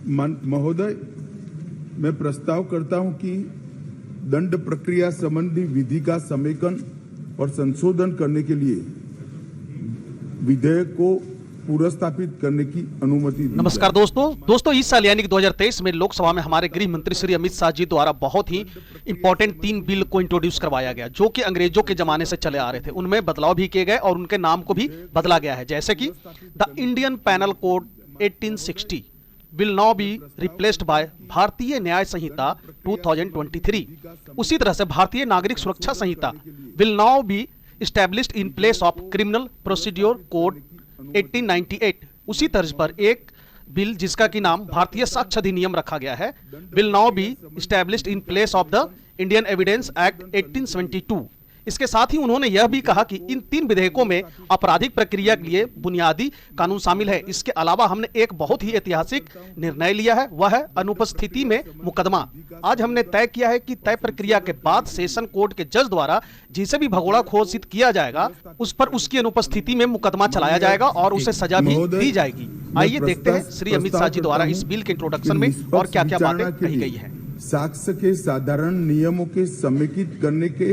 महोदय, मैं प्रस्ताव करता हूं कि दंड प्रक्रिया संबंधी विधि का समेकन और संशोधन करने के लिए विधेयक को पुनर्स्थापित करने की अनुमति दी। नमस्कार दोस्तों, इस साल यानी कि 2023 में लोकसभा में हमारे गृह मंत्री श्री अमित शाह जी द्वारा बहुत ही इंपॉर्टेंट 3 बिल को इंट्रोड्यूस करवाया गया, जो कि अंग्रेजों के जमाने से चले आ रहे थे। उनमें बदलाव भी किए गए और उनके नाम को भी बदला गया है, जैसे कि the Indian panel code 1860 will now be replaced by भारतीय न्याय संहिता 2023। उसी तरह से भारतीय नागरिक सुरक्षा संहिता will now be established in place of criminal procedure code 1898। उसी तर्ज पर एक बिल जिसका की नाम भारतीय साक्ष्य अधिनियम रखा गया है will now be established in place of the Indian Evidence Act 1872। इसके साथ ही उन्होंने यह भी कहा कि इन 3 विधेयकों में आपराधिक प्रक्रिया के लिए बुनियादी कानून शामिल है। इसके अलावा हमने एक बहुत ही ऐतिहासिक निर्णय लिया है, वह है अनुपस्थिति में मुकदमा। आज हमने तय किया है कि तय प्रक्रिया के बाद सेशन कोर्ट के जज द्वारा जिसे भी भगोड़ा घोषित किया जाएगा उस पर उसकी अनुपस्थिति में मुकदमा चलाया जाएगा और उसे सजा भी दी जाएगी। आइए देखते हैं श्री अमित शाह जी द्वारा इस बिल के इंट्रोडक्शन में और क्या क्या बातें कही गई है। साक्ष्य के साधारण नियमों के समेकित करने के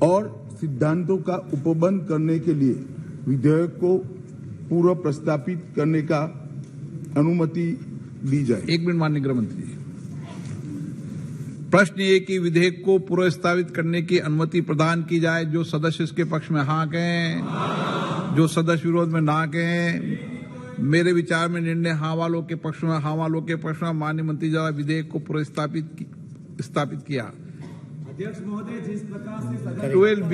और सिद्धांतों का उपबंध करने के लिए विधेयक को पूर्व प्रस्तापित करने का अनुमति दी जाए। 1 मिनट माननीय गृह मंत्री जी। प्रश्न ये कि विधेयक को पूर्व प्रस्तावित करने की अनुमति प्रदान की जाए। जो सदस्य इसके पक्ष में हाँ कहें, जो सदस्य विरोध में ना कहें। मेरे विचार में निर्णय हाँ वालों के पक्ष में, हाँ वालों के पक्ष में माननीय मंत्री द्वारा विधेयक को पूर्व स्थापित किया। अध्यक्ष महोदय, जिस प्रकार से 12B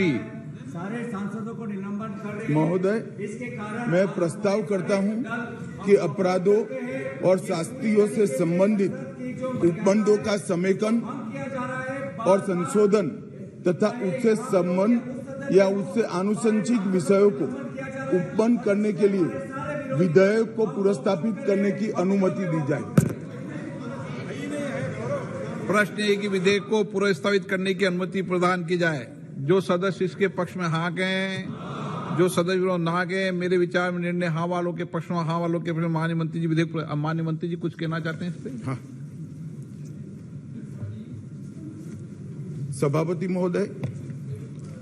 सारे सांसदों को निलंबन कर रहे हैं, महोदय, इसके कारण मैं प्रस्ताव करता हूं कि अपराधों और शास्तियों से संबंधित उपबंधों का समेकन और संशोधन तथा उससे संबंध या उससे आनुषंगिक विषयों को उपबंध करने के लिए विधेयक को पुनर्स्थापित करने की अनुमति दी जाए। प्रश्न है कि विधेयक को पूर्व स्थापित करने की अनुमति प्रदान की जाए। जो सदस्य इसके पक्ष में हाँ कहें, जो सदस्य विरोध ना कहें। मेरे विचार में निर्णय हाँ वालों के पक्ष में, हाँ वालों के पक्ष में। माननीय मंत्री जी विधेयक, माननीय मंत्री जी कुछ कहना चाहते हैं इस पे? हाँ। सभापति महोदय,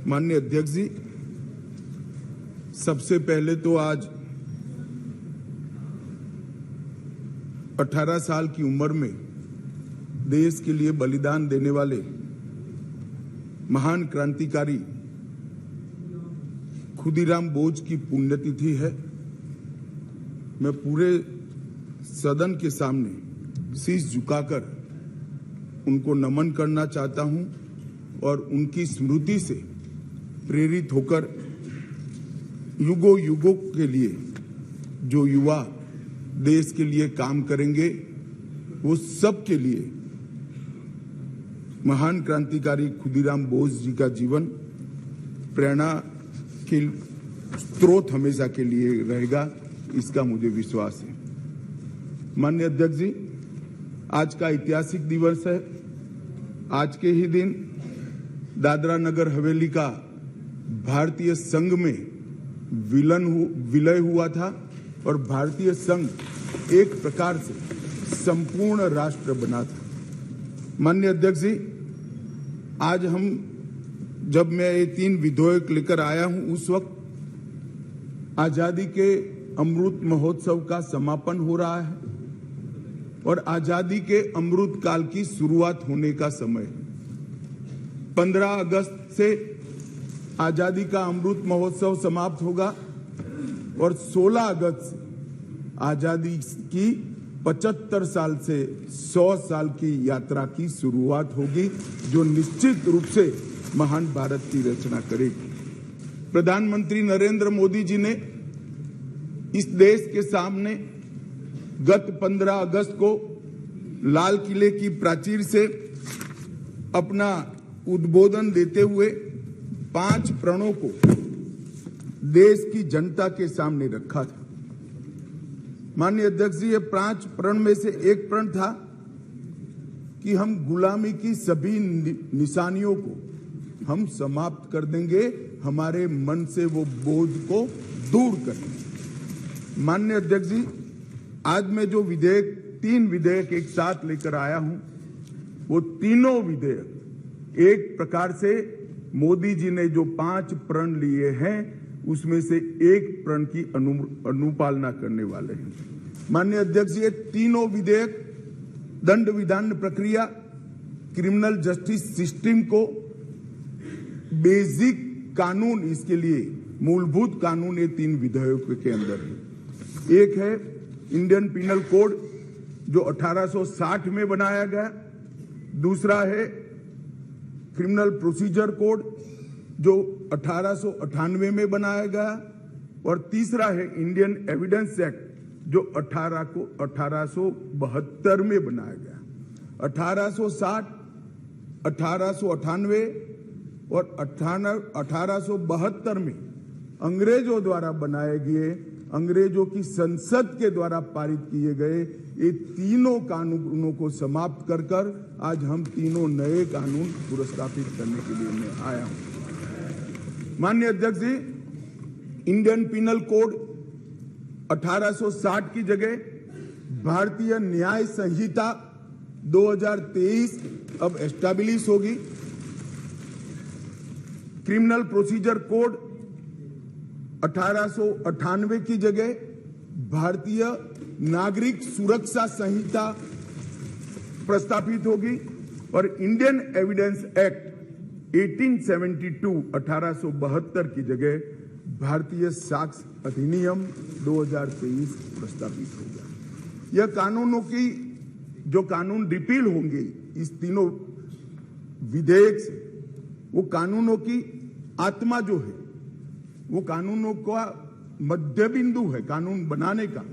माननीय अध्यक्ष जी, सबसे पहले तो आज 18 साल की उम्र में देश के लिए बलिदान देने वाले महान क्रांतिकारी खुदीराम बोस की पुण्यतिथि है। मैं पूरे सदन के सामने शीश झुकाकर उनको नमन करना चाहता हूं और उनकी स्मृति से प्रेरित होकर युगों युगों के लिए जो युवा देश के लिए काम करेंगे वो सब के लिए महान क्रांतिकारी खुदीराम बोस जी का जीवन प्रेरणा के स्रोत हमेशा के लिए रहेगा, इसका मुझे विश्वास है। माननीय अध्यक्ष जी, आज का ऐतिहासिक दिवस है। आज के ही दिन दादरा नगर हवेली का भारतीय संघ में विलय हुआ था और भारतीय संघ एक प्रकार से संपूर्ण राष्ट्र बना था। माननीय अध्यक्ष जी, आज जब मैं ये 3 विधेयक लेकर आया हूं, उस वक्त आजादी के अमृत महोत्सव का समापन हो रहा है और आजादी के अमृत काल की शुरुआत होने का समय है। 15 अगस्त से आजादी का अमृत महोत्सव समाप्त होगा और 16 अगस्त से आजादी की 75 साल से 100 साल की यात्रा की शुरुआत होगी, जो निश्चित रूप से महान भारत की रचना करेगी। प्रधानमंत्री नरेंद्र मोदी जी ने इस देश के सामने गत 15 अगस्त को लाल किले की प्राचीर से अपना उद्बोधन देते हुए 5 प्रणों को देश की जनता के सामने रखा था। माननीय अध्यक्ष जी, ये 5 प्रण में से एक प्रण था कि हम गुलामी की सभी निशानियों को हम समाप्त कर देंगे, हमारे मन से वो बोझ को दूर करेंगे। माननीय अध्यक्ष जी, आज मैं जो विधेयक 3 विधेयक एक साथ लेकर आया हूं। वो तीनों विधेयक एक प्रकार से मोदी जी ने जो 5 प्रण लिए हैं उसमें से एक प्रण की अनुपालना करने वाले हैं। माननीय अध्यक्ष, ये तीनों विधेयक दंड विधान प्रक्रिया, क्रिमिनल जस्टिस सिस्टम को बेसिक कानून, इसके लिए मूलभूत कानून ये 3 विधेयकों के अंदर है। एक है इंडियन पिनल कोड जो 1860 में बनाया गया, दूसरा है क्रिमिनल प्रोसीजर कोड जो 1898 में बनाया गया, और तीसरा है इंडियन एविडेंस एक्ट जो 1872 में बनाया गया। 1860, 1898 और 1872 में अंग्रेजों द्वारा बनाए गए, अंग्रेजों की संसद के द्वारा पारित किए गए ये तीनों कानूनों को समाप्त कर आज हम तीनों नए कानून पुरस्कृत करने के लिए मैं आया हूं। माननीय अध्यक्ष जी, इंडियन पिनल कोड 1860 की जगह भारतीय न्याय संहिता 2023 अब एस्टैब्लिश होगी। क्रिमिनल प्रोसीजर कोड 1898 की जगह भारतीय नागरिक सुरक्षा संहिता प्रस्तावित होगी, और इंडियन एविडेंस एक्ट 1872 की जगह भारतीय साक्ष्य अधिनियम 2023 प्रस्तावित होगा। यह कानूनों की जो कानून रिपील होंगे इस तीनों विधेयक से, वो कानूनों की आत्मा जो है, वो कानूनों का मध्य बिंदु है कानून बनाने का,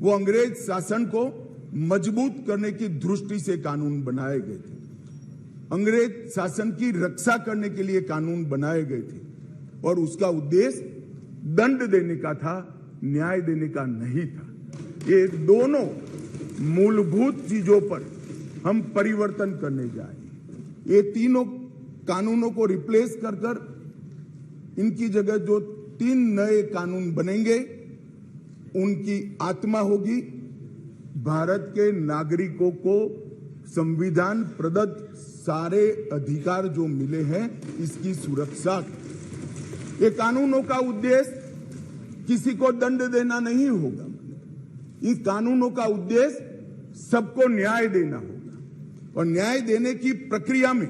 वो अंग्रेज शासन को मजबूत करने की दृष्टि से कानून बनाए गए थे। अंग्रेज शासन की रक्षा करने के लिए कानून बनाए गए थे, और उसका उद्देश्य दंड देने का था, न्याय देने का नहीं था। ये दोनों मूलभूत चीजों पर हम परिवर्तन करने जाएंगे। ये तीनों कानूनों को रिप्लेस कर इनकी जगह जो 3 नए कानून बनेंगे उनकी आत्मा होगी भारत के नागरिकों को संविधान प्रदत्त सारे अधिकार जो मिले हैं इसकी सुरक्षा। ये कानूनों का उद्देश्य किसी को दंड देना नहीं होगा, इस कानूनों का उद्देश्य सबको न्याय देना होगा, और न्याय देने की प्रक्रिया में,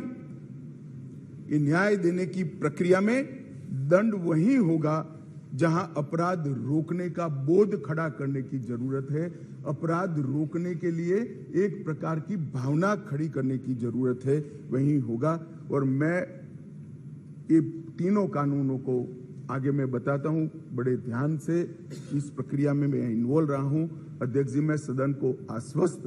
ये न्याय देने की प्रक्रिया में दंड वही होगा जहां अपराध रोकने का बोध खड़ा करने की जरूरत है। अपराध रोकने के लिए एक प्रकार की भावना खड़ी करने की जरूरत है, वही होगा। और मैं ये तीनों कानूनों को आगे मैं बताता हूं, बड़े ध्यान से इस प्रक्रिया में मैं इन्वॉल्व रहा हूं। अध्यक्ष जी, मैं सदन को आश्वस्त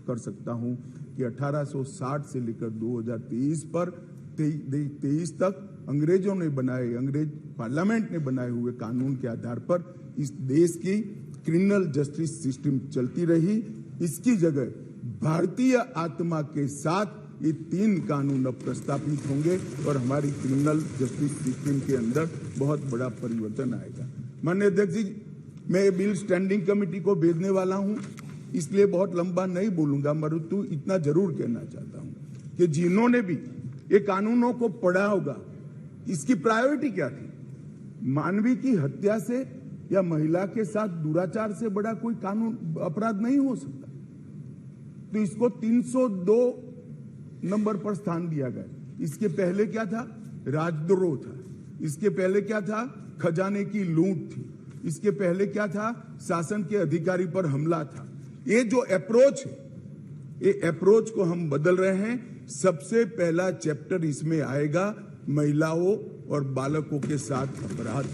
कर सकता हूं कि 1860 से लेकर 2023 पर 23 तक अंग्रेजों ने बनाए, अंग्रेज पार्लियामेंट ने बनाए हुए कानून के आधार पर इस देश की क्रिमिनल जस्टिस सिस्टम चलती रही। इसकी जगह भारतीय आत्मा के साथ ये 3 कानून अब प्रस्तावित होंगे और हमारी क्रिमिनल जस्टिस सिस्टम के अंदर बहुत बड़ा परिवर्तन आएगा। माननीय अध्यक्ष जी, मैं ये बिल स्टैंडिंग कमेटी को भेजने वाला हूं, इसलिए बहुत लंबा नहीं बोलूंगा, मरुतु इतना जरूर कहना चाहता हूं कि जिन्होंने भी ये कानूनों को पढ़ा होगा, इसकी प्रायोरिटी क्या थी? मानवीय की हत्या से या महिला के साथ दुराचार से बड़ा कोई कानून अपराध नहीं हो सकता, तो इसको 302 नंबर पर स्थान दिया गया। इसके पहले क्या था? राजद्रोह था। इसके पहले क्या था? खजाने की लूट थी। इसके पहले क्या था? शासन के अधिकारी पर हमला था। ये जो अप्रोच है, ये अप्रोच को हम बदल रहे हैं। सबसे पहला चैप्टर इसमें आएगा महिलाओं और बालकों के साथ अपराध।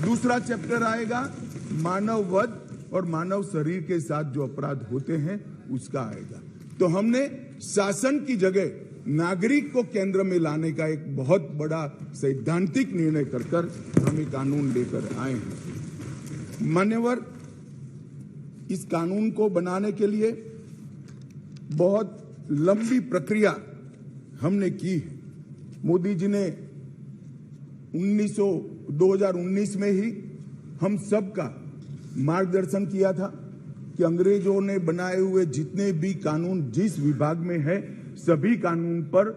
दूसरा चैप्टर आएगा मानव वध और मानव शरीर के साथ जो अपराध होते हैं उसका आएगा। तो हमने शासन की जगह नागरिक को केंद्र में लाने का एक बहुत बड़ा सैद्धांतिक निर्णय कर हम ये कानून लेकर आए हैं। मान्यवर, इस कानून को बनाने के लिए बहुत लंबी प्रक्रिया हमने की है। मोदी जी ने 2019 में ही हम सबका मार्गदर्शन किया था। कि अंग्रेजों ने बनाए हुए जितने भी कानून जिस विभाग में है, सभी कानून पर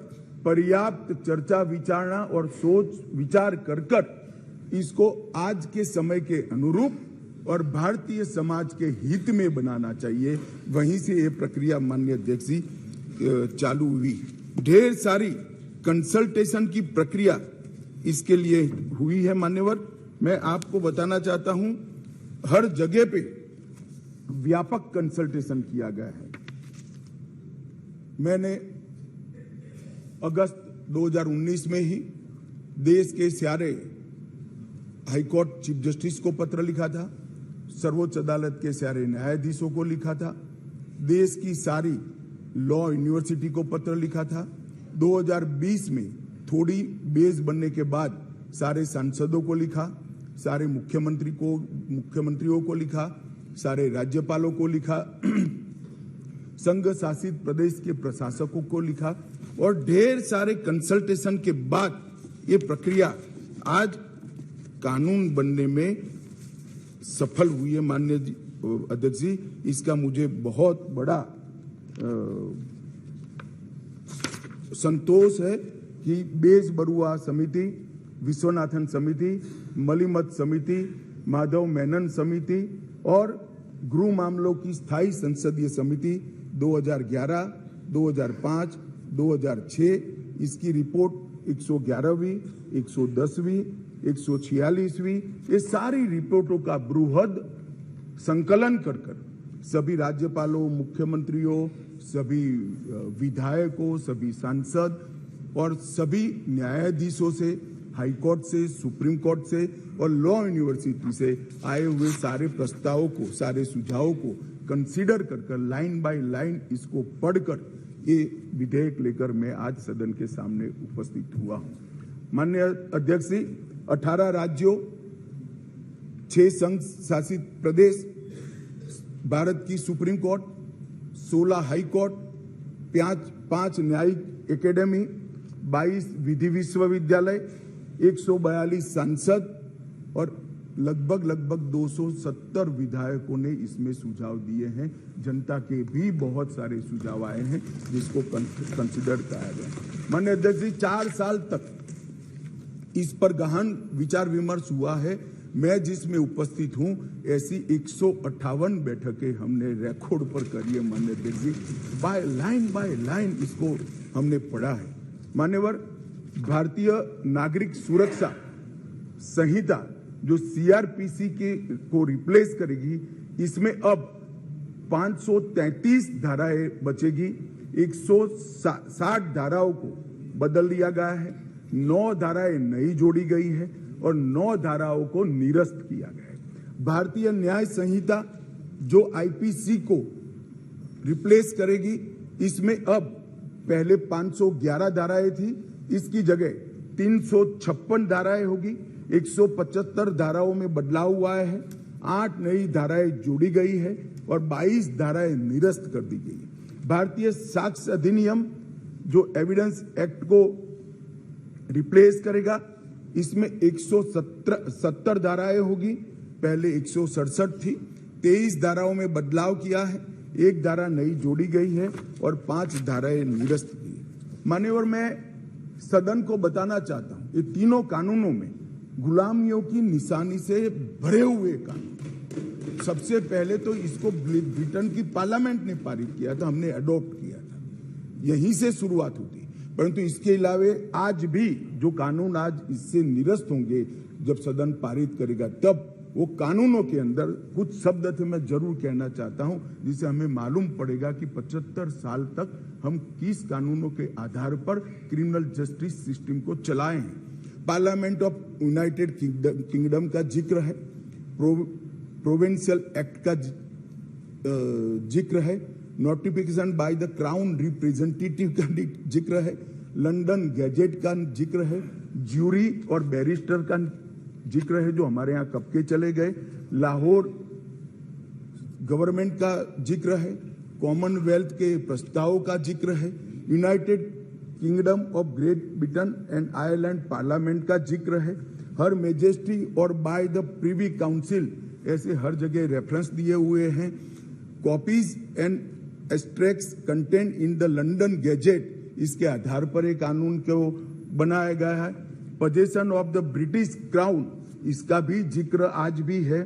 पर्याप्त चर्चा विचारणा और सोच विचार कर इसको आज के समय के अनुरूप और भारतीय समाज के हित में बनाना चाहिए। वहीं से ये प्रक्रिया माननीय अध्यक्ष जी चालू हुई। ढेर सारी कंसल्टेशन की प्रक्रिया इसके लिए हुई है। मान्यवर, मैं आपको बताना चाहता हूं, हर जगह पे व्यापक कंसल्टेशन किया गया है। मैंने अगस्त 2019 में ही देश के सारे हाईकोर्ट चीफ जस्टिस को पत्र लिखा था, सर्वोच्च अदालत के सारे न्यायाधीशों को लिखा था, देश की सारी लॉ यूनिवर्सिटी को पत्र लिखा था। 2020 में थोड़ी बेस बनने के बाद सारे सांसदों को लिखा, सारे मुख्यमंत्रियों को लिखा, सारे राज्यपालों को लिखा, संघ शासित प्रदेश के प्रशासकों को लिखा और ढेर सारे कंसल्टेशन के बाद ये प्रक्रिया आज कानून बनने में सफल हुई है। माननीय अध्यक्ष जी, इसका मुझे बहुत बड़ा संतोष है कि बेस बरुआ समिति, विश्वनाथन समिति, मलिमत समिति, माधव मेनन समिति और गृह मामलों की स्थायी संसदीय समिति 2011, 2005, 2006 इसकी रिपोर्ट 111वीं, 110वीं, 146वीं ये सारी रिपोर्टों का बृहद संकलन कर सभी राज्यपालों, मुख्यमंत्रियों, सभी विधायकों, सभी सांसद और सभी न्यायाधीशों से, हाई कोर्ट से, सुप्रीम कोर्ट से और लॉ यूनिवर्सिटी से आए हुए सारे प्रस्तावों को, सारे सुझावों को कंसीडर कर लाइन बाय लाइन इसको पढ़कर ये विधेयक लेकर मैं आज सदन के सामने उपस्थित हुआ हूं। माननीय अध्यक्ष जी, 18 राज्यों, 6 संघ शासित प्रदेश, भारत की सुप्रीम कोर्ट, 16 हाई कोर्ट, 5 न्यायिक एकेडमी, 22 विधि विश्वविद्यालय, 142 सांसद और लगभग 270 विधायकों ने इसमें सुझाव दिए हैं। जनता के भी बहुत सारे सुझाव आए हैं जिसको कंसिडर किया गया। माननीय अध्यक्ष जी, 4 साल तक इस पर गहन विचार विमर्श हुआ है। मैं जिसमें उपस्थित हूं, ऐसी 158 बैठकें हमने रिकॉर्ड पर करी है। माननीय अध्यक्ष जी, बाय लाइन इसको हमने पढ़ा है। मान्यवर, भारतीय नागरिक सुरक्षा संहिता जो सीआरपीसी को रिप्लेस करेगी, इसमें अब 533 धाराएं बचेगी, 160 धाराओं को बदल दिया गया है, 9 धाराएं नई जोड़ी गई है और 9 धाराओं को निरस्त किया गया है। भारतीय न्याय संहिता जो आईपीसी को रिप्लेस करेगी, इसमें अब पहले 511 धाराएं थी, इसकी जगह 356 धाराएं होगी, 175 धाराओं में बदलाव हुआ है, 8 नई धाराएं जोड़ी गई है और 22 धाराएं निरस्त कर दी गई। भारतीय साक्ष्य अधिनियम जो एविडेंस एक्ट को रिप्लेस करेगा, इसमें 170 धाराएं होगी, पहले 167 थी, 23 धाराओं में बदलाव किया है, 1 धारा नई जोड़ी गई है और 5 धाराएं निरस्त की है। मान्यवर, मैं सदन को बताना चाहता हूं, ये तीनों कानूनों में गुलामियों की निशानी से भरे हुए कानून। सबसे पहले तो इसको ब्रिटेन की पार्लियामेंट ने पारित किया था, हमने अडॉप्ट किया था, यहीं से शुरुआत होती। परंतु इसके अलावा आज भी जो कानून आज इससे निरस्त होंगे, जब सदन पारित करेगा, तब वो कानूनों के अंदर कुछ शब्द थे मैं जरूर कहना चाहता हूं, जिससे हमें मालूम पड़ेगा कि 75 साल तक हम किस कानूनों के आधार पर क्रिमिनल जस्टिस सिस्टम को चलाए हैं। पार्लियामेंट ऑफ यूनाइटेड किंगडम का जिक्र है, प्रोविंशियल एक्ट का जिक्र है, notification by the crown representative का जिक्र है, लंदन गैजेट का जिक्र है, ज्यूरी और बैरिस्टर का जिक्र है जो हमारे यहाँ कब के चले गए, लाहौर गवर्नमेंट का जिक्र है, कॉमनवेल्थ के प्रस्तावों का जिक्र है, United kingdom of great Britain and Ireland parliament का जिक्र है, हर मेजेस्टी और बाय द प्रिवी काउंसिल, ऐसे हर जगह रेफरेंस दिए हुए हैं। Copies and extracts content in the London gadget, इसके आधार पर एक कानून को बनाया गया है। Possession of the British crown, इसका भी जिक्र आज भी है।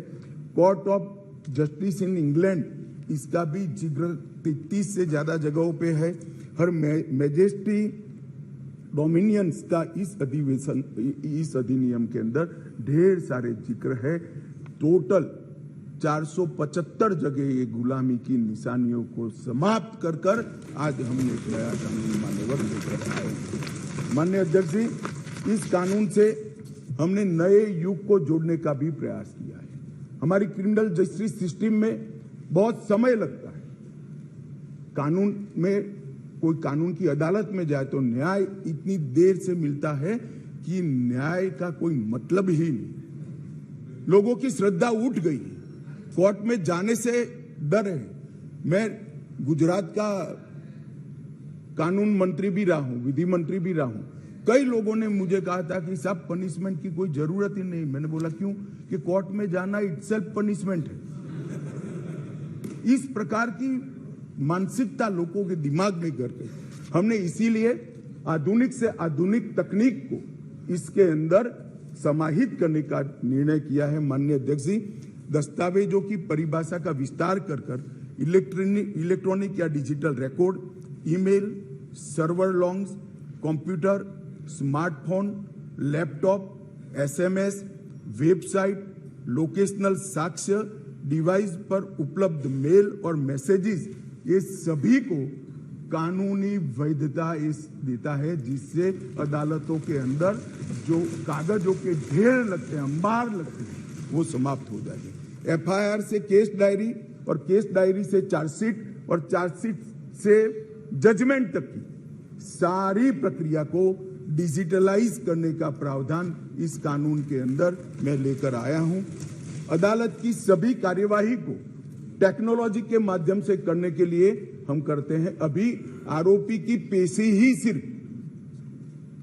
Court of justice in England, इसका भी जिक्र 33 से ज्यादा जगहों पे है। हर मैजेस्टी डोमिनियंस का इस अधिनियम के अंदर ढेर सारे जिक्र है। टोटल 475 जगह ये गुलामी की निशानियों को समाप्त कर कर आज हमने एक नया कानून मान्यवर लेकर आए। माननीय अध्यक्ष जी, इस कानून से हमने नए युग को जोड़ने का भी प्रयास किया है। हमारी क्रिमिनल जस्टिस सिस्टम में बहुत समय लगता है। कानून में कोई कानून की अदालत में जाए तो न्याय इतनी देर से मिलता है कि न्याय का कोई मतलब ही नहीं। लोगों की श्रद्धा उठ गई है, कोर्ट में जाने से डर है। मैं गुजरात का कानून मंत्री भी रहा हूं, विधि मंत्री भी रहा हूं। कई लोगों ने मुझे कहा था कि साहब पनिशमेंट की कोई जरूरत ही नहीं। मैंने बोला क्यों? कि कोर्ट में जाना इटसेल्फ पनिशमेंट है। इस प्रकार की मानसिकता लोगों के दिमाग में कर गई। हमने इसीलिए आधुनिक से आधुनिक तकनीक को इसके अंदर समाहित करने का निर्णय किया है। माननीय अध्यक्ष जी, दस्तावेजों की परिभाषा का विस्तार कर इलेक्ट्रॉनिक या digital record, email, server longs, computer, smartphone, laptop, SMS, website, locational साक्ष्य, डिवाइस पर उपलब्ध मेल और मैसेजेस, ये सभी को कानूनी वैधता देता है, जिससे अदालतों के अंदर जो कागजों के ढेर लगते हैं, अंबार लगते हैं, वो समाप्त हो जाएंगे। एफआईआर से केस डायरी और केस डायरी से चार्जशीट और चार्जशीट से जजमेंट तक की सारी प्रक्रिया को डिजिटलाइज करने का प्रावधान इस कानून के अंदर मैं लेकर आया हूं। अदालत की सभी कार्यवाही को टेक्नोलॉजी के माध्यम से करने के लिए हम करते हैं। अभी आरोपी की पेशी ही सिर्फ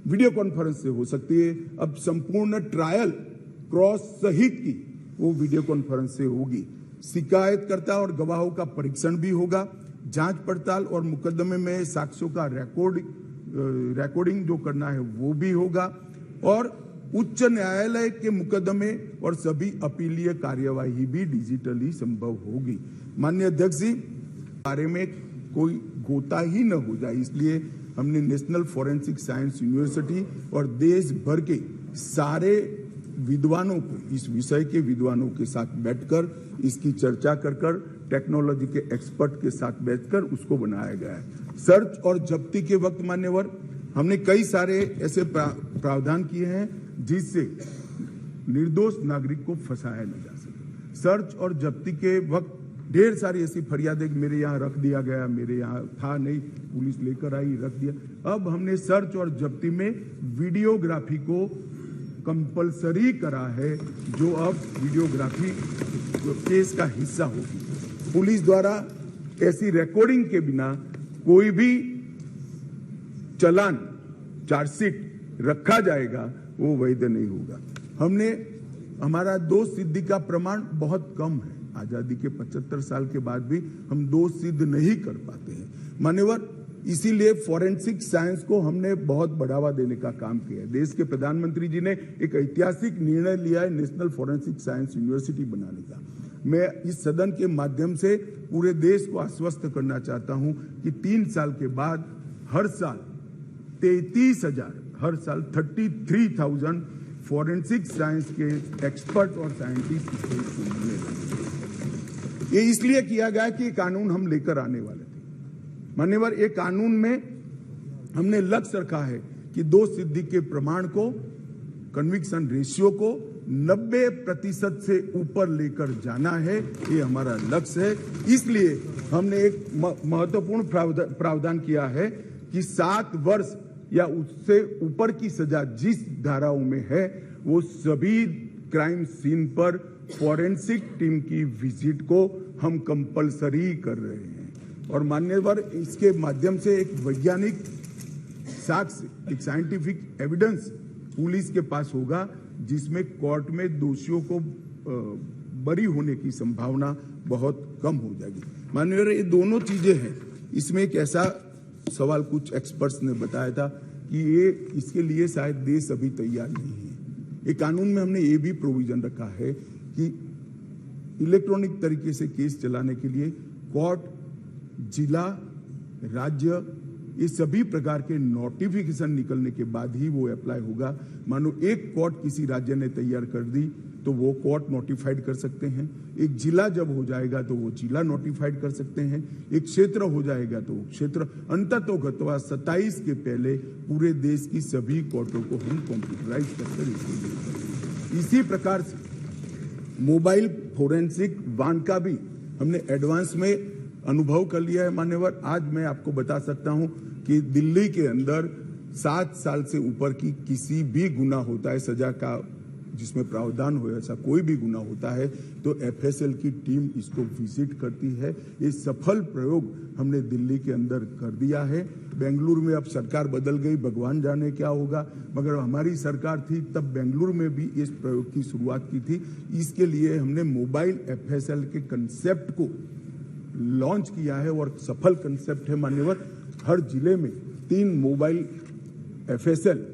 वीडियो कॉन्फ्रेंस से हो सकती है, अब संपूर्ण ट्रायल क्रॉस सहित की वो वीडियो कॉन्फ्रेंस से होगी। शिकायतकर्ता और गवाहों का परीक्षण भी होगा। जांच पड़ताल और मुकदमे में साक्ष्यों का रिकॉर्डिंग जो करना है वो भी होगा। और उच्च न्यायालय के मुकदमे और सभी अपीलीय कार्यवाही भी डिजिटली संभव होगी। माननीय अध्यक्ष जी, बारे में कोई गोता ही न हो जाए, इसलिए हमने नेशनल फॉरेंसिक साइंस यूनिवर्सिटी और देश भर के सारे विद्वानों को, इस विषय के विद्वानों के साथ बैठकर इसकी चर्चा कर टेक्नोलॉजी के एक्सपर्ट के साथ बैठकर उसको बनाया गया है। सर्च और जब्ती के वक्त मान्यवर हमने कई सारे ऐसे प्रावधान किए हैं जिससे निर्दोष नागरिक को फंसाया न जा सके। सर्च और जब्ती के वक्त ढेर सारी ऐसी फरियादें मेरे यहाँ रख दिया गया, मेरे यहाँ था नहीं, पुलिस लेकर आई, रख दिया। अब हमने सर्च और जब्ती में वीडियोग्राफी को कंपलसरी करा है, जो अब वीडियोग्राफी केस का हिस्सा होगी। पुलिस द्वारा ऐसी रिकॉर्डिंग के बिना कोई भी चालान, चार्जशीट रखा जाएगा वो वैध नहीं होगा। हमारा दोष सिद्धि का प्रमाण बहुत कम है। आजादी के 75 साल के बाद भी हम दोष सिद्ध नहीं कर पाते हैं मान्यवर। इसीलिए फॉरेंसिक साइंस को हमने बहुत बढ़ावा देने का काम किया है। देश के प्रधानमंत्री जी ने एक ऐतिहासिक निर्णय लिया है नेशनल फॉरेंसिक साइंस यूनिवर्सिटी बनाने का। मैं इस सदन के माध्यम से पूरे देश को आश्वस्त करना चाहता हूं कि 3 साल के बाद हर साल 33,000 फॉरेंसिक साइंस के एक्सपर्ट और साइंटिस्ट मिलने लगे। ये इसलिए किया गया कि कानून हम लेकर आने वाले थे मान्यवर। एक कानून में हमने लक्ष्य रखा है कि दोष सिद्धि के प्रमाण को, कन्विक्शन रेशियो को 90% से ऊपर लेकर जाना है, ये हमारा लक्ष्य है। इसलिए हमने एक महत्वपूर्ण प्रावधान किया है कि 7 वर्ष या उससे ऊपर की सजा जिस धाराओं में है वो सभी क्राइम सीन पर फॉरेंसिक टीम की विजिट को हम कंपलसरी कर रहे हैं। और मान्यवर, इसके माध्यम से एक वैज्ञानिक साक्ष्य, एक साइंटिफिक एविडेंस पुलिस के पास होगा, जिसमें कोर्ट में दोषियों को बरी होने की संभावना बहुत कम हो जाएगी। माननीय, ये दोनों चीजें हैं। इसमें एक ऐसा सवाल कुछ एक्सपर्ट्स ने बताया था कि ये इसके लिए शायद देश अभी तैयार नहीं है। ये कानून में हमने ये भी प्रोविजन रखा है कि इलेक्ट्रॉनिक तरीके से केस चलाने के लिए कोर्ट, जिला, राज्य, ये सभी प्रकार के नोटिफिकेशन निकलने के बाद ही वो अप्लाई होगा। मानो एक कोर्ट किसी राज्य ने तैयार कर दी तो वो कोर्ट नोटिफाइड कर सकते हैं, एक जिला जब हो जाएगा तो वो जिला नोटिफाइड कर सकते हैं, एक क्षेत्र हो जाएगा तो क्षेत्र, अंततोगत्वा 27 के पहले पूरे देश की सभी कोर्टों को हम कंप्यूटराइज करके इसी प्रकार से मोबाइल फोरेंसिक वान का भी हमने एडवांस में अनुभव कर लिया है। मान्यवर, आज मैं आपको बता सकता हूं कि दिल्ली के अंदर 7 साल से ऊपर की किसी भी गुनाह होता है, सजा का जिसमें प्रावधान हो, ऐसा कोई भी गुनाह होता है तो एफएसएल की टीम इसको विजिट करती है। ये सफल प्रयोग हमने दिल्ली के अंदर कर दिया है। बेंगलुरु में अब सरकार बदल गई, भगवान जाने क्या होगा, मगर हमारी सरकार थी तब बेंगलुरु में भी इस प्रयोग की शुरुआत की थी। इसके लिए हमने मोबाइल एफएसएल के कंसेप्ट को लॉन्च किया है और सफल कंसेप्ट है। मान्यवर, हर जिले में 3 मोबाइल एफएसएल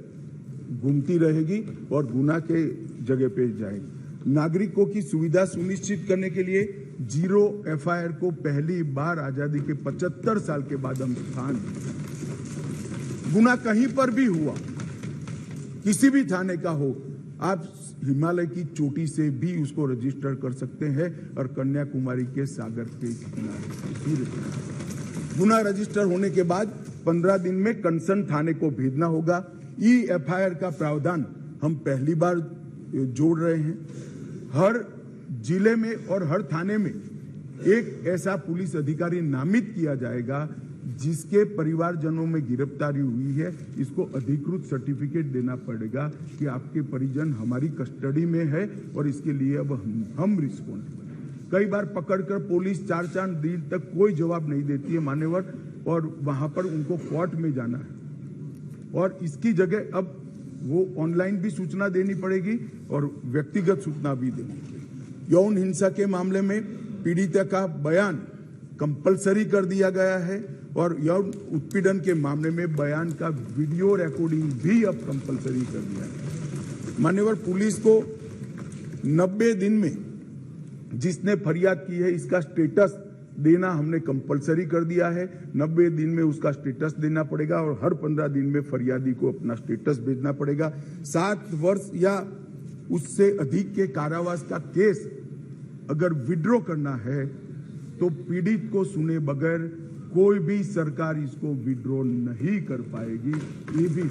घूमती रहेगी और गुना के जगह पे जाएगी। नागरिकों की सुविधा सुनिश्चित करने के लिए जीरो एफआईआर को पहली बार आजादी के 75 साल के बाद हम स्थान, गुना कहीं पर भी हुआ, किसी भी थाने का हो, आप हिमालय की चोटी से भी उसको रजिस्टर कर सकते हैं और कन्याकुमारी के सागर के किनारे गुना रजिस्टर होने के बाद 15 दिन में कंसर्न थाने को भेजना होगा। एफआईआर का प्रावधान हम पहली बार जोड़ रहे हैं। हर जिले में और हर थाने में एक ऐसा पुलिस अधिकारी नामित किया जाएगा जिसके परिवारजनों में गिरफ्तारी हुई है, इसको अधिकृत सर्टिफिकेट देना पड़ेगा कि आपके परिजन हमारी कस्टडी में है और इसके लिए अब हम रिस्पॉन्सिबल। कई बार पकड़कर पुलिस 4-4 दिन तक कोई जवाब नहीं देती है मान्यवर, और वहां पर उनको कोर्ट में जाना है और इसकी जगह अब वो ऑनलाइन भी सूचना देनी पड़ेगी और व्यक्तिगत सूचना भी देनी पड़ेगी। यौन हिंसा के मामले में पीड़िता का बयान कंपलसरी कर दिया गया है और यौन उत्पीड़न के मामले में बयान का वीडियो रिकॉर्डिंग भी अब कंपलसरी कर दिया है। मान्यवर, पुलिस को 90 दिन में जिसने फरियाद की है इसका स्टेटस देना हमने कंपलसरी कर दिया है। 90 दिन में उसका स्टेटस देना पड़ेगा और हर 15 दिन में फरियादी को अपना स्टेटस भेजना पड़ेगा। 7 वर्ष या उससे अधिक के कारावास का केस अगर विड्रॉ करना है तो पीड़ित को सुने बगैर कोई भी सरकार इसको विड्रॉ नहीं कर पाएगी। ये भी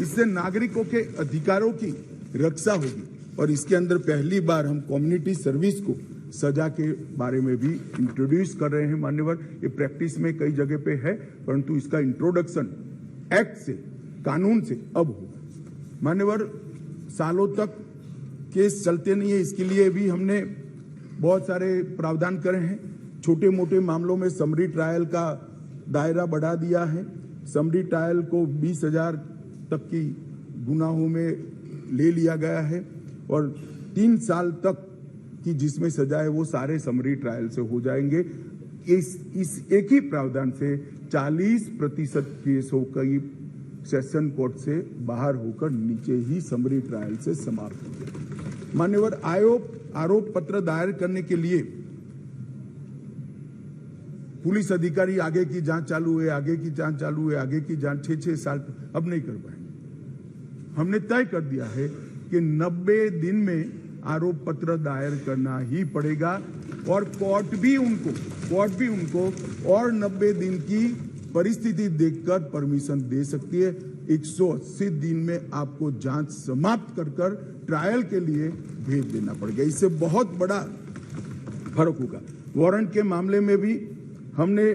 इससे नागरिकों के अधिकारों की रक्षा होगी और इसके अंदर पहली बार हम कम्युनिटी सर्विस को सजा के बारे में भी इंट्रोड्यूस कर रहे हैं। मान्यवर, ये प्रैक्टिस में कई जगह पे है परंतु इसका इंट्रोडक्शन एक्ट से, कानून से अब होगा। मान्यवर, सालों तक केस चलते नहीं है, इसके लिए भी हमने बहुत सारे प्रावधान करे हैं। छोटे मोटे मामलों में समरी ट्रायल का दायरा बढ़ा दिया है। समरी ट्रायल को 20,000 तक की गुनाहों में ले लिया गया है और 3 साल तक की जिसमें सजा है वो सारे समरी ट्रायल से हो जाएंगे। इस एक ही प्रावधान से 40% केसों की सेशन कोर्ट से बाहर होकर नीचे ही समरी ट्रायल से समाप्त हो गए। मान्यवर, आरोप पत्र दायर करने के लिए पुलिस अधिकारी आगे की जांच चालू है, आगे की जांच चालू है, आगे की जांच 6-6 साल अब नहीं कर पाएंगे। हमने तय कर दिया है कि 90 दिन में आरोप पत्र दायर करना ही पड़ेगा और कोर्ट भी उनको और 90 दिन की परिस्थिति देखकर परमिशन दे सकती है। 180 दिन में आपको जांच समाप्त कर ट्रायल के लिए भेज देना पड़ेगा। इससे बहुत बड़ा फर्क होगा। वारंट के मामले में भी हमने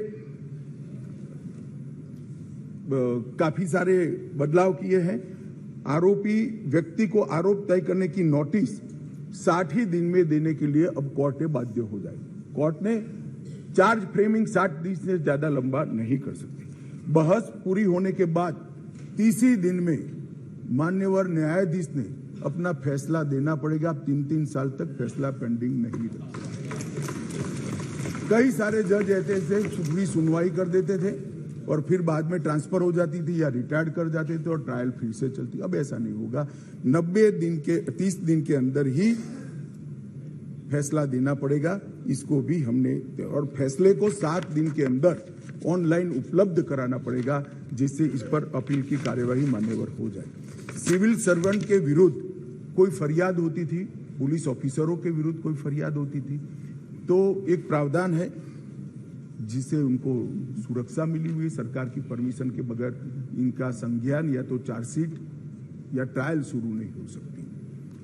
काफी सारे बदलाव किए हैं। आरोपी व्यक्ति को आरोप तय करने की नोटिस 60 ही दिन में देने के लिए अब कोर्ट बाध्य हो जाएगी। कोर्ट ने चार्ज फ्रेमिंग 60 दिन से ज्यादा लंबा नहीं कर सकती। बहस पूरी होने के बाद 30 दिन में मान्यवर न्यायाधीश ने अपना फैसला देना पड़ेगा। 3-3 साल तक फैसला पेंडिंग नहीं रखा। कई सारे जज ऐसे थे पूरी सुनवाई कर देते थे और फिर बाद में ट्रांसफर हो जाती थी या रिटायर्ड कर जाते थे और ट्रायल फिर से चलती। अब ऐसा नहीं होगा। 30 दिन के अंदर ही फैसला देना पड़ेगा। इसको भी हमने, और फैसले को 7 दिन के अंदर ऑनलाइन उपलब्ध कराना पड़ेगा, जिससे इस पर अपील की कार्यवाही मान्यवर हो जाए। सिविल सर्वेंट के विरुद्ध कोई फरियाद होती थी, पुलिस ऑफिसरों के विरुद्ध कोई फरियाद होती थी, तो एक प्रावधान है जिससे उनको सुरक्षा मिली हुई, सरकार की परमिशन के बगैर इनका संज्ञान या तो चार्जशीट या ट्रायल शुरू नहीं हो सकती।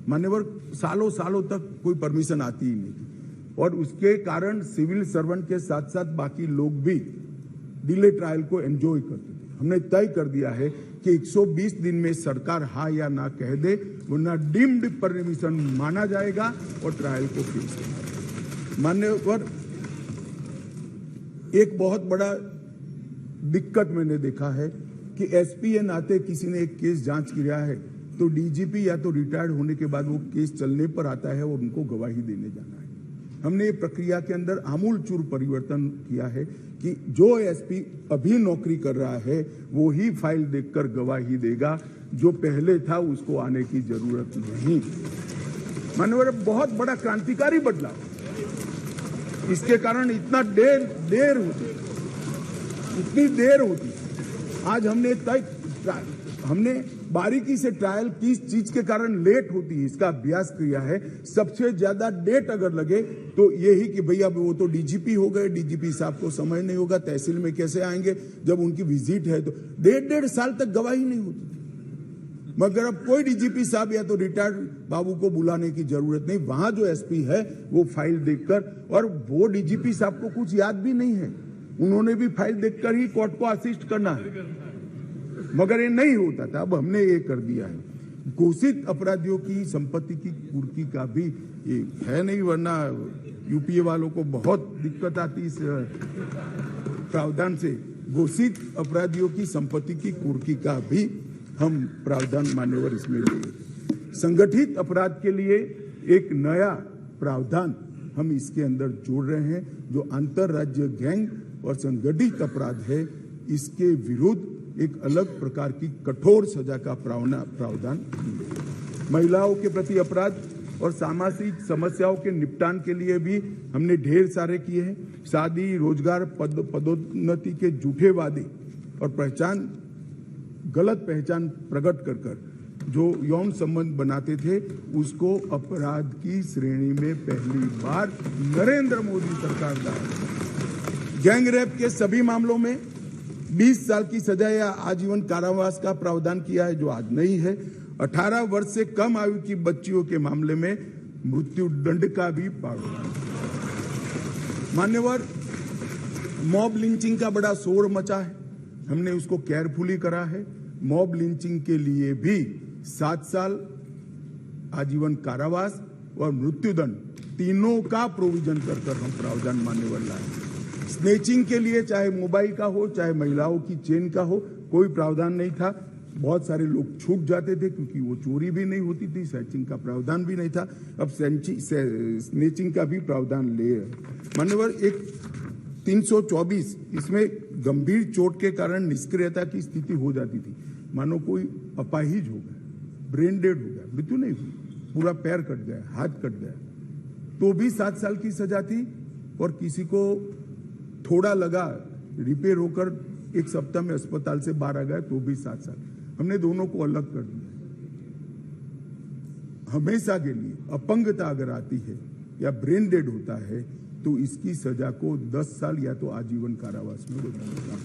मान्यवर सालों सालों तक कोई परमिशन आती ही नहीं थी और उसके कारण सिविल सर्वेंट के साथ साथ बाकी लोग भी डिले ट्रायल को एंजॉय करते थे। हमने तय कर दिया है कि 120 दिन में सरकार हाँ या ना कह दे, वरना डीम्ड परमिशन माना जाएगा और ट्रायल को फिक्स करना। मान्यवर एक बहुत बड़ा दिक्कत मैंने देखा है कि एसपीएन आते किसी ने एक केस जांच किया है तो डीजीपी या तो रिटायर्ड होने के बाद वो केस चलने पर आता है और उनको गवाही देने जाना है। हमने ये प्रक्रिया के अंदर आमूल चूर परिवर्तन किया है कि जो एसपी अभी नौकरी कर रहा है वो ही फाइल देखकर गवाही देगा, जो पहले था उसको आने की जरूरत नहीं। माननीय बहुत बड़ा क्रांतिकारी बदलाव, इसके कारण इतना देर होती, इतनी देर होती। आज हमने बारीकी से ट्रायल किस चीज के कारण लेट होती है इसका अभ्यास किया है। सबसे ज्यादा डेट अगर लगे तो यही कि भैया वो तो डीजीपी हो गए, डीजीपी साहब को समय नहीं होगा, तहसील में कैसे आएंगे, जब उनकी विजिट है तो 1.5 साल तक गवाही नहीं होती। मगर अब कोई डीजीपी साहब या तो रिटायर्ड बाबू को बुलाने की जरूरत नहीं, वहां जो एसपी है वो फाइल देखकर, और वो डीजीपी साहब को कुछ याद भी नहीं है, उन्होंने भी फाइल देखकर ही कोर्ट को असिस्ट करना है, मगर ये नहीं होता था। अब हमने ये कर दिया है। घोषित अपराधियों की संपत्ति की कुर्की का भी ये है नहीं, वरना यूपीए वालों को बहुत दिक्कत आती इस प्रावधान से। घोषित अपराधियों की संपत्ति की कुर्की का भी हम प्रावधान मान्यवर इसमें लिए। संगठित अपराध के लिए एक नया प्रावधान हम इसके अंदर जोड़ रहे हैं, जो अंतरराज्य गैंग और संगठित अपराध है, इसके विरुद्ध एक अलग प्रकार की कठोर सजा का प्रावधान। महिलाओं के प्रति अपराध और सामाजिक समस्याओं के निपटान के लिए भी हमने ढेर सारे किए हैं। शादी, रोजगार, पदोन्नति के झूठे वादे और गलत पहचान प्रकट कर जो यौन संबंध बनाते थे, उसको अपराध की श्रेणी में पहली बार नरेंद्र मोदी सरकार लाए। गैंग रेप के सभी मामलों में 20 साल की सजा या आजीवन कारावास का प्रावधान किया है, जो आज नहीं है। 18 वर्ष से कम आयु की बच्चियों के मामले में मृत्यु दंड का भी प्रावधान। मान्यवर, मॉब लिंचिंग का बड़ा शोर मचा है, हमने उसको केयरफुली करा है। मॉब लिंचिंग के लिए भी 7 साल आजीवन कारावास और मृत्युदंड तीनों का प्रोविजन कर हम प्रावधान मान्यवर लाए। स्नेचिंग के लिए चाहे मोबाइल का हो चाहे महिलाओं की चेन का हो, कोई प्रावधान नहीं था। बहुत सारे लोग छूट जाते थे क्योंकि वो चोरी भी नहीं होती थी, स्नेचिंग का प्रावधान भी नहीं था। अब स्नेचिंग का भी प्रावधान ले मान्यवर। एक 324, इसमें गंभीर चोट के कारण निष्क्रियता की स्थिति हो जाती थी, मानो कोई अपाहिज हो गया, ब्रेन डेड हो गया, मृत्यु नहीं हुई, पूरा पैर कट गया, हाथ कट गया, तो भी 7 साल की सजा थी। और किसी को थोड़ा लगा, रिपेयर होकर 1 सप्ताह में अस्पताल से बाहर आ गया, तो भी 7 साल। हमने दोनों को अलग कर दिया। हमेशा के लिए अपंगता अगर आती है या ब्रेन डेड होता है तो इसकी सजा को 10 साल या तो आजीवन कारावास में बदलना।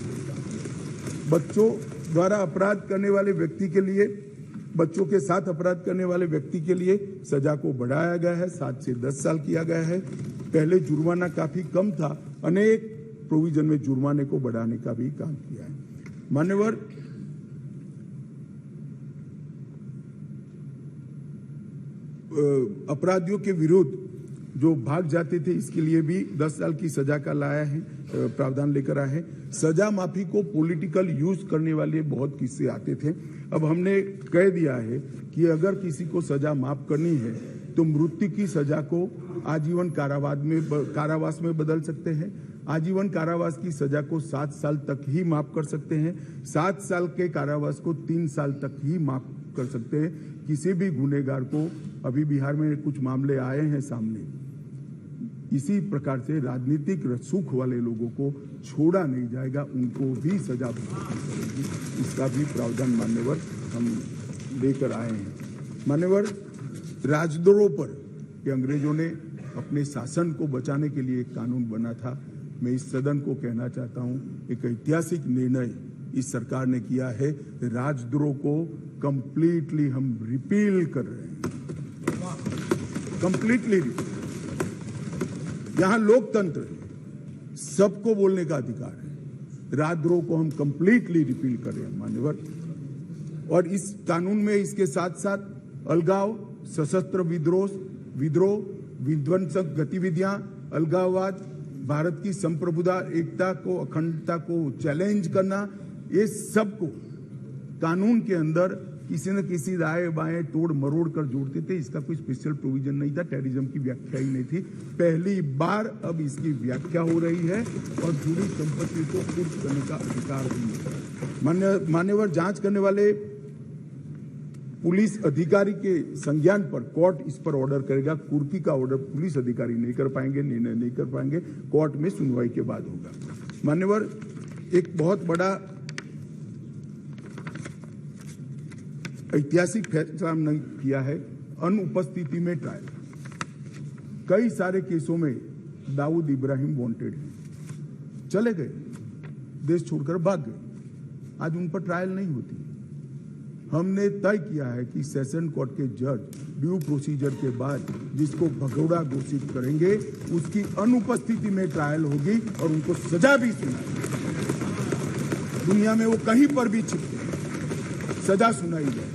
बच्चों द्वारा अपराध करने वाले व्यक्ति के लिए, बच्चों के साथ अपराध करने वाले व्यक्ति के लिए सजा को बढ़ाया गया है, 7 से 10 साल किया गया है। पहले जुर्माना काफी कम था, अनेक प्रोविजन में जुर्माने को बढ़ाने का भी काम किया है। मान्यवर, अपराधियों के विरुद्ध जो भाग जाते थे, इसके लिए भी 10 साल की सजा का लाया है, प्रावधान लेकर आए हैं। सजा माफी को पॉलिटिकल यूज करने वाले बहुत किस्से आते थे। अब हमने कह दिया है कि अगर किसी को सजा माफ करनी है तो मृत्यु की सजा को आजीवन कारावास में बदल सकते हैं। आजीवन कारावास की सजा को 7 साल तक ही माफ कर सकते हैं। 7 साल के कारावास को 3 साल तक ही माफ कर सकते हैं। किसी भी गुनहगार को, अभी बिहार में कुछ मामले आए हैं सामने, इसी प्रकार से राजनीतिक रसूख वाले लोगों को छोड़ा नहीं जाएगा, उनको भी सजा मिलेगी। इसका भी प्रावधान मान्यवर हम लेकर आए हैं। मान्यवर, राजद्रोह पर ये अंग्रेजों ने अपने शासन को बचाने के लिए एक कानून बना था। मैं इस सदन को कहना चाहता हूं, एक ऐतिहासिक निर्णय इस सरकार ने किया है। राजद्रोह को कंप्लीटली हम रिपील कर रहे हैं, कंप्लीटली। यहां लोकतंत्र है, सबको बोलने का अधिकार है। राजद्रोह को हम कंप्लीटली रिपील कर रहे हैं मान्यवर। और इस कानून में इसके साथ साथ अलगाव, सशस्त्र विद्रोह, विध्वंसक गतिविधियां, अलगाववाद, भारत की संप्रभुता, एकता को, अखंडता को चैलेंज करना, ये सब को कानून के अंदर किसी न किसी दाएं बाएं तोड़ मरोड़ कर जोड़ते थे। इसका कोई स्पेशल प्रोविजन नहीं था, टेररिज्म की व्याख्या ही नहीं थी। पहली बार अब इसकी व्याख्या हो रही है और जुड़ी संपत्ति को कुर्क करने का अधिकार भी है। मान्यवर, जांच करने वाले पुलिस अधिकारी के संज्ञान पर कोर्ट इस पर ऑर्डर करेगा। कुर्की का ऑर्डर पुलिस अधिकारी नहीं कर पाएंगे, निर्णय नहीं कर पाएंगे, कोर्ट में सुनवाई के बाद होगा। मान्यवर, एक बहुत बड़ा ऐतिहासिक फैसला हमने किया है, अनुपस्थिति में ट्रायल। कई सारे केसों में दाऊद इब्राहिम वांटेड है, चले गए, देश छोड़कर भाग गए, आज उन पर ट्रायल नहीं होती। हमने तय किया है कि सेशन कोर्ट के जज ड्यू प्रोसीजर के बाद जिसको भगोड़ा घोषित करेंगे उसकी अनुपस्थिति में ट्रायल होगी और उनको सजा भी सुनाई। दुनिया में वो कहीं पर भी छिपके सजा सुनाई जाए।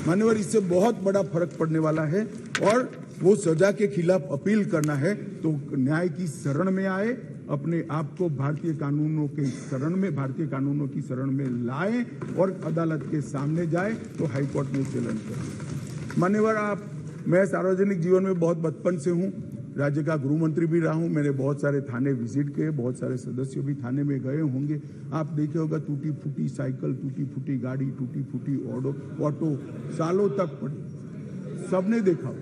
मान्यवर, इससे बहुत बड़ा फर्क पड़ने वाला है और वो सजा के खिलाफ अपील करना है तो न्याय की शरण में आए, अपने आप को भारतीय कानूनों के शरण में, भारतीय कानूनों की शरण में लाए और अदालत के सामने जाए तो हाईकोर्ट में चैलेंज करें। मान्यवर, मैं सार्वजनिक जीवन में बहुत बचपन से हूं, राज्य का गृह मंत्री भी रहा हूं। मैंने बहुत सारे थाने विजिट किए, बहुत सारे सदस्य भी थाने में गए होंगे। आप देखे होगा टूटी फूटी साइकिल, टूटी फूटी गाड़ी, टूटी फूटी ऑटो सालों तक पड़ी, सबने देखा।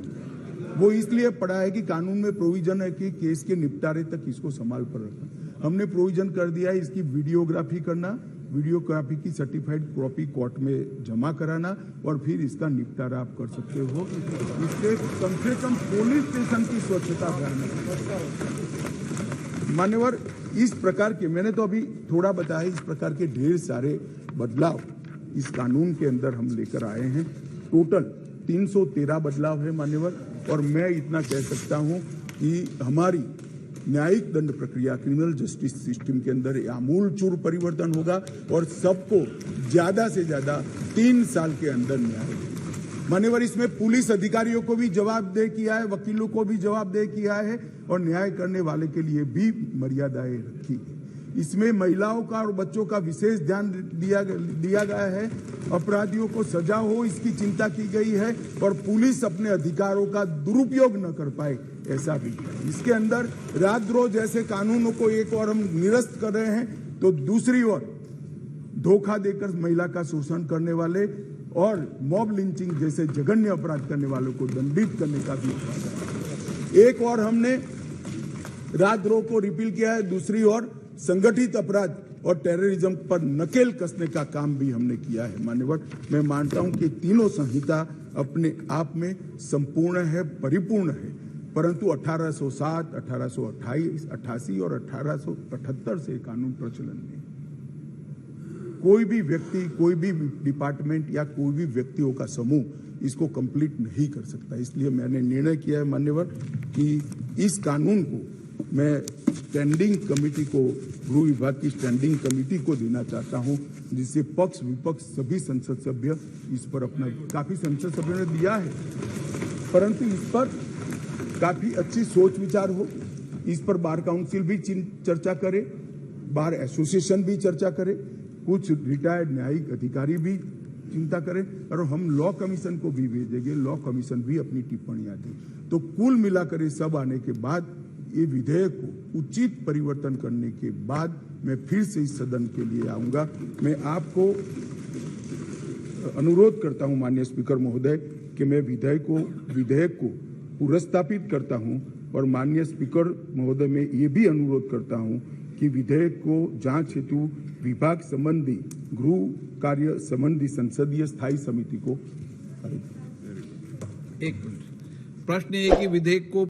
वो इसलिए पड़ा है कि कानून में प्रोविजन है कि केस के निपटारे तक इसको संभाल पर रखना। हमने प्रोविजन कर दिया है इसकी वीडियोग्राफी करना, वीडियोग्राफी की सर्टिफाइड कॉपी कोर्ट में जमा कराना और फिर इसका निपटारा आप कर सकते हो। इससे कम से कम पुलिस स्टेशन की स्वच्छता ध्यान रखना। मान्यवर, इस प्रकार के, मैंने तो अभी थोड़ा बताया, इस प्रकार के ढेर सारे बदलाव इस कानून के अंदर हम लेकर आए हैं। टोटल 313 बदलाव है मान्यवर। और मैं इतना कह सकता हूं कि हमारी न्यायिक दंड प्रक्रिया, क्रिमिनल जस्टिस सिस्टम के अंदर आमूलचूल परिवर्तन होगा और सबको ज्यादा से ज्यादा 3 साल के अंदर न्याय। मान्यवर, इसमें पुलिस अधिकारियों को भी जवाबदेह किया है, वकीलों को भी जवाबदेह किया है और न्याय करने वाले के लिए भी मर्यादाएं रखी है। इसमें महिलाओं का और बच्चों का विशेष ध्यान दिया गया है। अपराधियों को सजा हो इसकी चिंता की गई है और पुलिस अपने अधिकारों का दुरुपयोग न कर पाए, ऐसा भी है। इसके अंदर राजद्रोह जैसे कानूनों को एक और हम निरस्त कर रहे हैं तो दूसरी ओर धोखा देकर महिला का शोषण करने वाले और मॉब लिंचिंग जैसे जघन्य अपराध करने वालों को दंडित करने का भी एक और हमने राजद्रोह को रिपील किया है, दूसरी ओर संगठित अपराध और टेररिज्म पर नकेल कसने का काम भी हमने किया है। मान्यवर, मैं मानता हूं कि तीनों संहिता अपने आप में संपूर्ण है, परिपूर्ण है, परंतु 1807, 1828, 88 और 1878 से कानून प्रचलन में कोई भी व्यक्ति, कोई भी डिपार्टमेंट या कोई भी व्यक्तियों का समूह इसको कंप्लीट नहीं कर सकता। इसलिए मैंने निर्णय किया है मान्यवर कि इस कानून को मैं स्टैंडिंग कमेटी को, गृह विभाग की स्टैंडिंग कमेटी को देना चाहता हूं, जिससे पक्ष विपक्ष सभी संसद सभ्य इस पर अपना, काफी संसद सभ्यों ने दिया है, परंतु इस पर काफी अच्छी सोच विचार हो। इस पर बार काउंसिल भी चर्चा करे, बार एसोसिएशन भी चर्चा करे, कुछ रिटायर्ड न्यायिक अधिकारी भी चिंता करें और हम लॉ कमीशन को भी भेजेंगे, लॉ कमीशन भी अपनी टिप्पणियां दे। तो कुल मिलाकर ये सब आने के बाद ये विधेयक को उचित परिवर्तन करने के बाद मैं फिर से इस सदन के लिए आऊंगा। मैं आपको अनुरोध करता हूं माननीय स्पीकर महोदय कि मैं विधेयक को पुनर्स्थापित करता हूं और माननीय स्पीकर महोदय मैं ये भी अनुरोध करता हूं कि विधेयक को जांच हेतु विभाग संबंधी गृह कार्य संबंधी संसदीय स्थायी समिति को एक प्रश्न ये कि विधेयक को